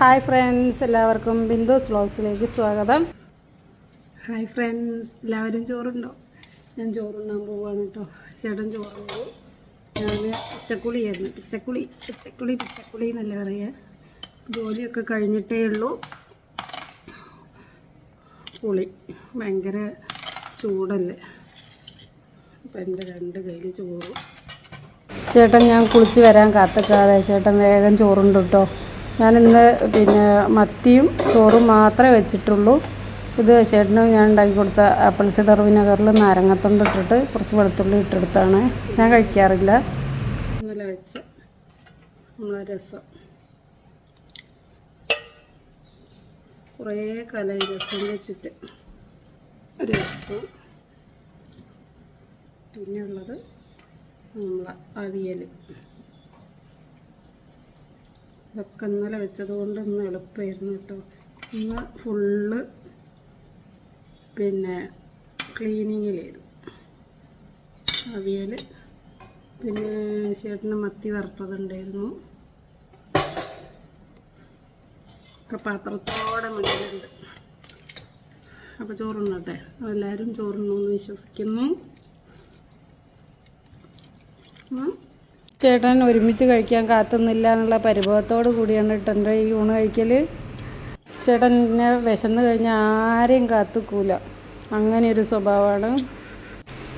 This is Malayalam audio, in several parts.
ഹായ് ഫ്രണ്ട്സ്, എല്ലാവർക്കും ബിന്ദുസ് വ്ലോഗ്സിലേക്ക് സ്വാഗതം. ഹായ് ഫ്രണ്ട്സ്, എല്ലാവരും ചോറുണ്ടോ? ഞാൻ ചോറുണ്ണാൻ പോവുകയാണ് കേട്ടോ. ചേട്ടൻ ചോറുണ്ടു. ഞാൻ പിച്ചക്കുളിയായിരുന്നു. പിച്ചക്കുളി എന്നല്ലേ പറയുക. ജോലിയൊക്കെ കഴിഞ്ഞിട്ടേ ഉള്ളൂ. കുളി ഭയങ്കര ചൂടല്ലേ, അപ്പം എൻ്റെ രണ്ട് കയ്യിൽ ചോറ്. ചേട്ടൻ ഞാൻ കുളിച്ച് വരാൻ കാത്തിക്കാതെ ചേട്ടൻ വേഗം ചോറുണ്ട് കേട്ടോ. ഞാനിന്ന് മത്തിയും ചോറും മാത്രമേ വെച്ചിട്ടുള്ളൂ. ഇത് ചേട്ടന് ഞാൻ ഉണ്ടാക്കി കൊടുത്ത ആപ്പിൾ സിഡർ വിനെഗറിൽ നാരങ്ങത്തൊണ്ട് ഇട്ടിട്ട് കുറച്ച് വെളുത്തുള്ളി ഇട്ടെടുത്താണ്. ഞാൻ കഴിക്കാറില്ല. ഇന്നലെ വെച്ച നമ്മളെ രസം, കുറേ കാലമായി രസം വെച്ചിട്ട്. രസം പിന്നെയുള്ളത് നമ്മളെ അവിയൽ. ഇതൊക്കെ ഇന്നലെ വെച്ചത് കൊണ്ട് ഇന്ന് എളുപ്പമായിരുന്നു കേട്ടോ. ഇന്ന് ഫുള്ള് ക്ലീനിങ്ങിലായിരുന്നു. അവിയൽ, പിന്നെ ചേട്ടന് മത്തി വറുത്തതുണ്ടായിരുന്നു. ഒക്കെ പാത്രത്തോടെ മുന്നിലുണ്ട്. അപ്പോൾ ചോറുണ്ണട്ടെ. എല്ലാവരും ചോറുണ്ണുമെന്ന് വിശ്വസിക്കുന്നു. ചേട്ടൻ ഒരുമിച്ച് കഴിക്കാൻ കാത്തുന്നില്ല എന്നുള്ള പരിഭവത്തോട് കൂടിയാണ് എൻ്റെ ഈ ഊണ് കഴിക്കൽ. ചേട്ടൻ എന്നെ വിശന്ന് കഴിഞ്ഞാൽ ആരെയും കാത്തുക്കൂല, അങ്ങനെ ഒരു സ്വഭാവമാണ്.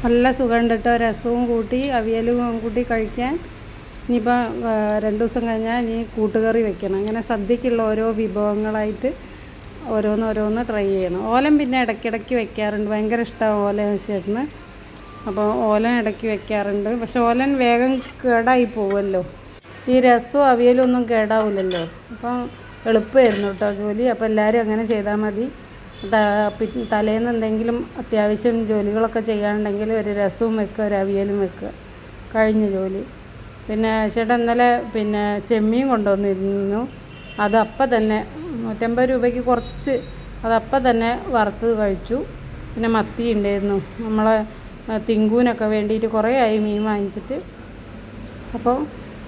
നല്ല സുഖമുണ്ട് കേട്ടോ. രസവും കൂട്ടി അവിയലും കൂട്ടി കഴിക്കാൻ. ഇനിയിപ്പോൾ 2 ദിവസം കഴിഞ്ഞാൽ ഇനി കൂട്ടുകറി വെക്കണം. അങ്ങനെ സദ്യക്കുള്ള ഓരോ വിഭവങ്ങളായിട്ട് ഓരോന്ന് ട്രൈ ചെയ്യണം. ഓലൻ പിന്നെ ഇടയ്ക്കിടയ്ക്ക് വെക്കാറുണ്ട്. ഭയങ്കര ഇഷ്ടമാണ് ഓലൻ ചേട്ടന്. അപ്പോൾ ഓലൻ ഇടയ്ക്ക് വെക്കാറുണ്ട്. പക്ഷെ ഓലൻ വേഗം കേടായി പോവുമല്ലോ. ഈ രസവും അവിയലും ഒന്നും കേടാവില്ലല്ലോ. അപ്പം എളുപ്പമായിരുന്നു കേട്ടോ ജോലി. അപ്പോൾ എല്ലാവരും അങ്ങനെ ചെയ്താൽ മതി. തലേന്ന് എന്തെങ്കിലും അത്യാവശ്യം ജോലികളൊക്കെ ചെയ്യാനുണ്ടെങ്കിൽ ഒരു രസവും വെക്കുക, ഒരു അവിയലും വെക്കുക, കഴിഞ്ഞ ജോലി. പിന്നെ ചേട്ടൻ ഇന്നലെ ചെമ്മീൻ കൊണ്ടുവന്നിരുന്നു. അത് അപ്പം തന്നെ 150 രൂപയ്ക്ക് കുറച്ച് അതപ്പം തന്നെ വറുത്ത് കഴിച്ചു. പിന്നെ മത്തി ഉണ്ടായിരുന്നു. നമ്മളെ തിങ്കൂനൊക്കെ വേണ്ടിയിട്ട് കുറേ ആയി മീൻ വാങ്ങിച്ചിട്ട്. അപ്പോൾ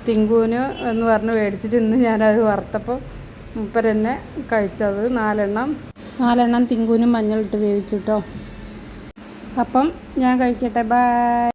തിങ്കൂന് എന്ന് പറഞ്ഞ് മേടിച്ചിട്ട് ഇന്ന് ഞാനത് വറുത്തപ്പോൾ മൂപ്പരെന്നെ കഴിച്ചത് 4 എണ്ണം തിങ്കൂനും മഞ്ഞളിട്ട് വേവിച്ചു കേട്ടോ. അപ്പം ഞാൻ കഴിക്കട്ടെ. ബൈ.